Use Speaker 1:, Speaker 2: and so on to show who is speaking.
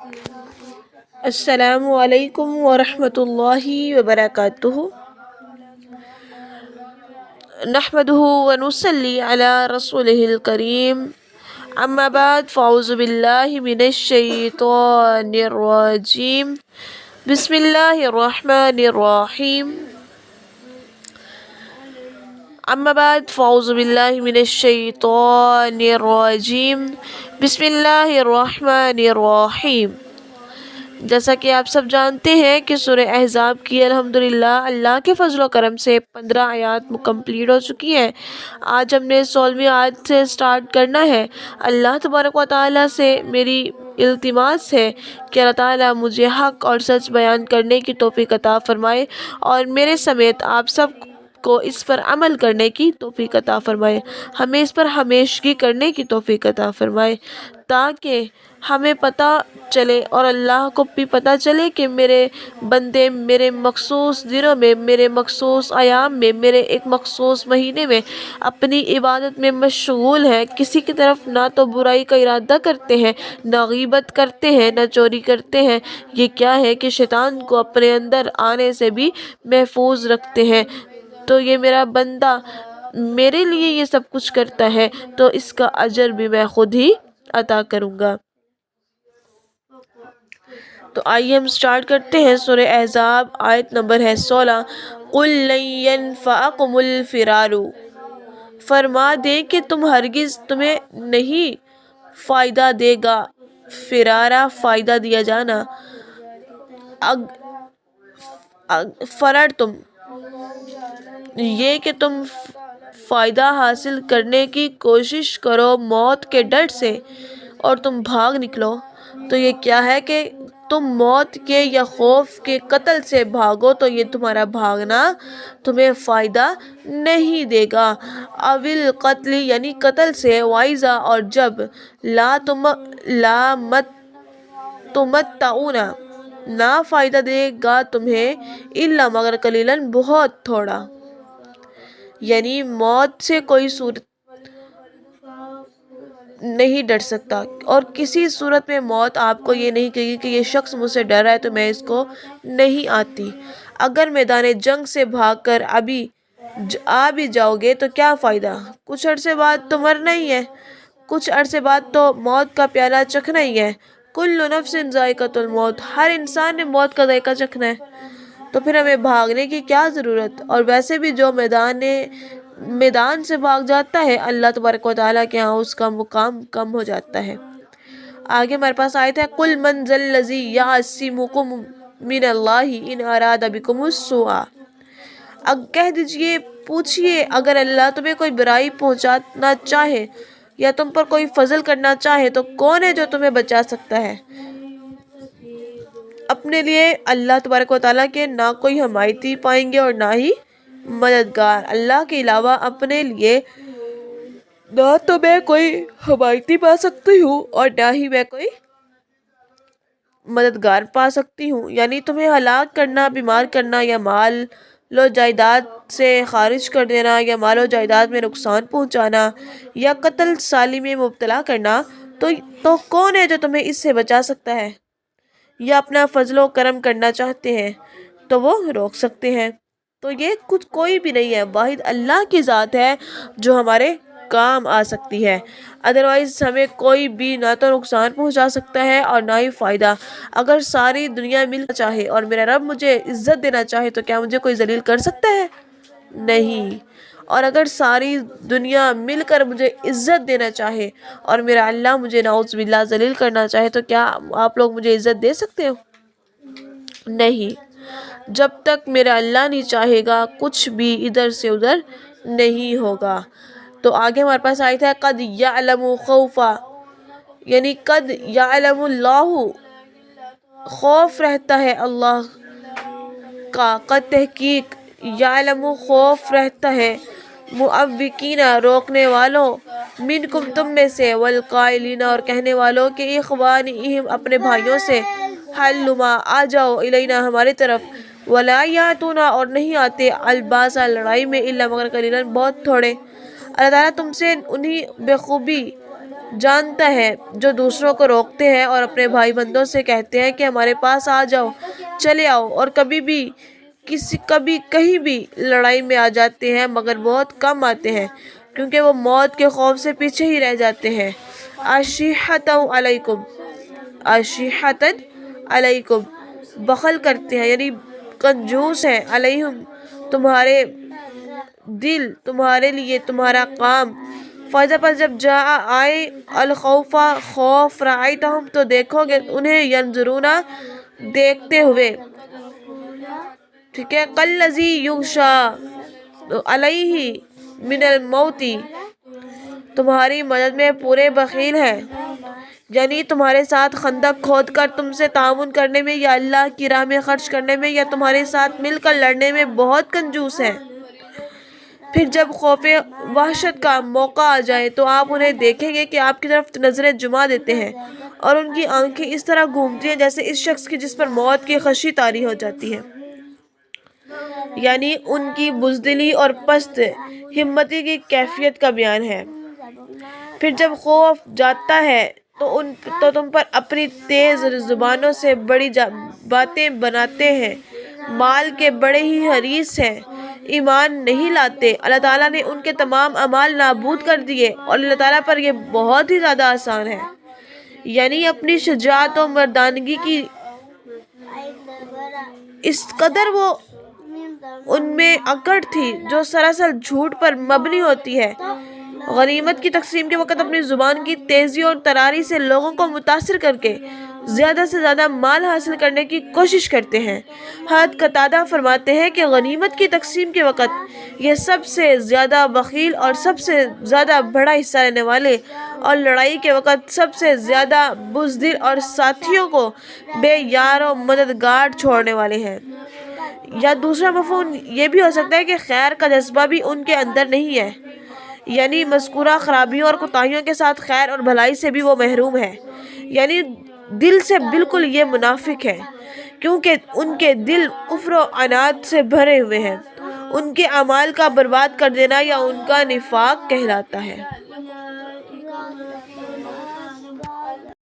Speaker 1: السلام علیکم ورحمۃ اللہ وبرکاتہ۔ نحمده ونصلي على رسوله الكريم، اما بعد فاعوذ باللہ من الشیطان الرجیم، بسم اللہ الرحمن الرحیم۔ اما بعد فاعوذ باللہ من الشیطان الرجیم، بسم اللہ الرحمن الرحیم۔ جیسا کہ آپ سب جانتے ہیں کہ سورہ احزاب کی الحمدللہ اللہ کے فضل و کرم سے 15 آیات کمپلیٹ ہو چکی ہیں۔ آج ہم نے 16ویں آیت سے سٹارٹ کرنا ہے۔ اللہ تبارک و تعالیٰ سے میری التماس ہے کہ اللہ تعالیٰ مجھے حق اور سچ بیان کرنے کی توفیق عطا فرمائے اور میرے سمیت آپ سب کو اس پر عمل کرنے کی توفیق عطا فرمائے، ہمیں اس پر ہمیشگی کرنے کی توفیق عطا فرمائے، تاکہ ہمیں پتہ چلے اور اللہ کو بھی پتہ چلے کہ میرے بندے میرے مخصوص دنوں میں، میرے مخصوص ایام میں، میرے ایک مخصوص مہینے میں اپنی عبادت میں مشغول ہیں، کسی کی طرف نہ تو برائی کا ارادہ کرتے ہیں، نہ غیبت کرتے ہیں، نہ چوری کرتے ہیں۔ یہ کیا ہے کہ شیطان کو اپنے اندر آنے سے بھی محفوظ رکھتے ہیں۔ تو یہ میرا بندہ میرے لیے یہ سب کچھ کرتا ہے تو اس کا اجر بھی میں خود ہی عطا کروں گا۔ تو آئیے ہم سٹارٹ کرتے ہیں۔ سورہ احزاب آیت نمبر ہے 16۔ قُل لَن يَنفَعَكُمُ الْفِرَارُ، فرما دے کہ تمہیں نہیں فائدہ دے گا، فرارا فائدہ دیا جانا، فرار تم، یہ کہ تم فائدہ حاصل کرنے کی کوشش کرو موت کے ڈر سے اور تم بھاگ نکلو۔ تو یہ کیا ہے کہ تم موت کے یا خوف کے قتل سے بھاگو تو یہ تمہارا بھاگنا تمہیں فائدہ نہیں دے گا۔ اول قتل یعنی قتل سے، وائزا اور جب، لا تمتعون نہ فائدہ دے گا تمہیں، الا مگر قلیلاً بہت تھوڑا، یعنی موت سے کوئی صورت نہیں ڈر سکتا اور کسی صورت میں موت آپ کو یہ نہیں کہے گی کہ یہ شخص مجھ سے ڈر رہا ہے تو میں اس کو نہیں آتی۔ اگر میدان جنگ سے بھاگ کر ابھی آ بھی جاؤ گے تو کیا فائدہ، کچھ عرصے بعد تو مرنا ہی ہے، کچھ عرصے بعد تو موت کا پیالہ چکھنا ہی ہے۔ کل نفس ذائقۃ الموت، ہر انسان نے موت کا ذائقہ چکھنا ہے، تو پھر ہمیں بھاگنے کی کیا ضرورت۔ اور ویسے بھی جو میدان سے بھاگ جاتا ہے اللہ تبارک و تعالیٰ کے ہاں اس کا مقام کم ہو جاتا ہے۔ آگے ہمارے پاس آیت ہے قُلْ مَنْ ذَا الَّذِي يَعْصِمُكُم مِّنَ اللَّهِ إِنْ أَرَادَ بِكُمُ السُّوءَ، اب کہہ دیجئے، پوچھئے، اگر اللہ تمہیں کوئی برائی پہنچانا چاہے یا تم پر کوئی فضل کرنا چاہے تو کون ہے جو تمہیں بچا سکتا ہے؟ اپنے لیے اللہ تبارک و تعالیٰ کے نہ کوئی حمایتی پائیں گے اور نہ ہی مددگار، اللہ کے علاوہ اپنے لیے نہ تو میں کوئی حمایتی پا سکتی ہوں اور نہ ہی میں کوئی مددگار پا سکتی ہوں۔ یعنی تمہیں ہلاک کرنا، بیمار کرنا یا مال و جائیداد سے خارج کر دینا یا مال و جائیداد میں نقصان پہنچانا یا قتل سالی میں مبتلا کرنا، تو کون ہے جو تمہیں اس سے بچا سکتا ہے؟ یا اپنا فضل و کرم کرنا چاہتے ہیں تو وہ روک سکتے ہیں۔ تو یہ کچھ کوئی بھی نہیں ہے، واحد اللہ کی ذات ہے جو ہمارے کام آ سکتی ہے، ادروائز ہمیں کوئی بھی نہ تو نقصان پہنچا سکتا ہے اور نہ ہی فائدہ۔ اگر ساری دنیا مل چاہے اور میرا رب مجھے عزت دینا چاہے تو کیا مجھے کوئی ذلیل کر سکتا ہے؟ نہیں۔ اور اگر ساری دنیا مل کر مجھے عزت دینا چاہے اور میرا اللہ مجھے نعوذ باللہ ذلیل کرنا چاہے تو کیا آپ لوگ مجھے عزت دے سکتے ہو؟ نہیں۔ جب تک میرا اللہ نہیں چاہے گا کچھ بھی ادھر سے ادھر نہیں ہوگا۔ تو آگے ہمارے پاس آیت ہے قد یعلم خوفا، یعنی قد یعلم اللہ، خوف رہتا ہے اللہ کا، قد تحقیق، یعلم خوف رہتا ہے، معوقین روکنے والوں، منکم تم میں سے، والقائلین اور کہنے والوں کے، اخوانہم اپنے بھائیوں سے، حلما آ جاؤ، الینا ہماری طرف، ولا یاتون اور نہیں آتے، الباسا لڑائی میں، الا مگر قلیلا بہت تھوڑے۔ اللہ تعالیٰ تم سے انہی بخوبی جانتا ہے جو دوسروں کو روکتے ہیں اور اپنے بھائی بندوں سے کہتے ہیں کہ ہمارے پاس آ جاؤ، چلے آؤ، اور کبھی کہیں بھی لڑائی میں آ جاتے ہیں مگر بہت کم آتے ہیں کیونکہ وہ موت کے خوف سے پیچھے ہی رہ جاتے ہیں۔ اشیحتن علیکم، بخل کرتے ہیں یعنی کنجوس ہیں، علیہم تمہارے دل، تمہارے لیے تمہارا کام۔ فَإِذَا پس جب جاء آئے الخوف خوف، رأیتہم تو دیکھو گے انہیں، ینظرون دیکھتے ہوئے، ٹھیک ہے، کالذی یغشی علیہ من الموت، تمہاری مدد میں پورے بخیل ہیں، یعنی تمہارے ساتھ خندق کھود کر تم سے تعاون کرنے میں یا اللہ کی راہ میں خرچ کرنے میں یا تمہارے ساتھ مل کر لڑنے میں بہت کنجوس ہیں۔ پھر جب خوف وحشت کا موقع آ جائے تو آپ انہیں دیکھیں گے کہ آپ کی طرف نظریں جما دیتے ہیں اور ان کی آنکھیں اس طرح گھومتی ہیں جیسے اس شخص کی جس پر موت کی خشی طاری ہو جاتی ہے، یعنی ان کی بزدلی اور پست ہمتی کی کیفیت کا بیان ہے۔ پھر جب خوف جاتا ہے تو تم پر اپنی تیز زبانوں سے بڑی باتیں بناتے ہیں، مال کے بڑے ہی حریص ہیں، ایمان نہیں لاتے، اللہ تعالیٰ نے ان کے تمام اعمال نابود کر دیے اور اللہ تعالیٰ پر یہ بہت ہی زیادہ آسان ہے، یعنی اپنی شجاعت و مردانگی کی اس قدر وہ ان میں اکڑ تھی جو سراسر جھوٹ پر مبنی ہوتی ہے۔ غنیمت کی تقسیم کے وقت اپنی زبان کی تیزی اور تراری سے لوگوں کو متاثر کر کے زیادہ سے زیادہ مال حاصل کرنے کی کوشش کرتے ہیں۔ حضرت قتادہ فرماتے ہیں کہ غنیمت کی تقسیم کے وقت یہ سب سے زیادہ بخیل اور سب سے زیادہ بڑا حصہ لینے والے، اور لڑائی کے وقت سب سے زیادہ بزدل اور ساتھیوں کو بے یار و مددگار چھوڑنے والے ہیں۔ یا دوسرا مفہوم یہ بھی ہو سکتا ہے کہ خیر کا جذبہ بھی ان کے اندر نہیں ہے، یعنی مذکورہ خرابیوں اور کوتاہیوں کے ساتھ خیر اور بھلائی سے بھی وہ محروم ہے، یعنی دل سے بالکل یہ منافق ہے کیونکہ ان کے دل کفر و عناد سے بھرے ہوئے ہیں۔ ان کے اعمال کا برباد کر دینا یا ان کا نفاق کہلاتا ہے۔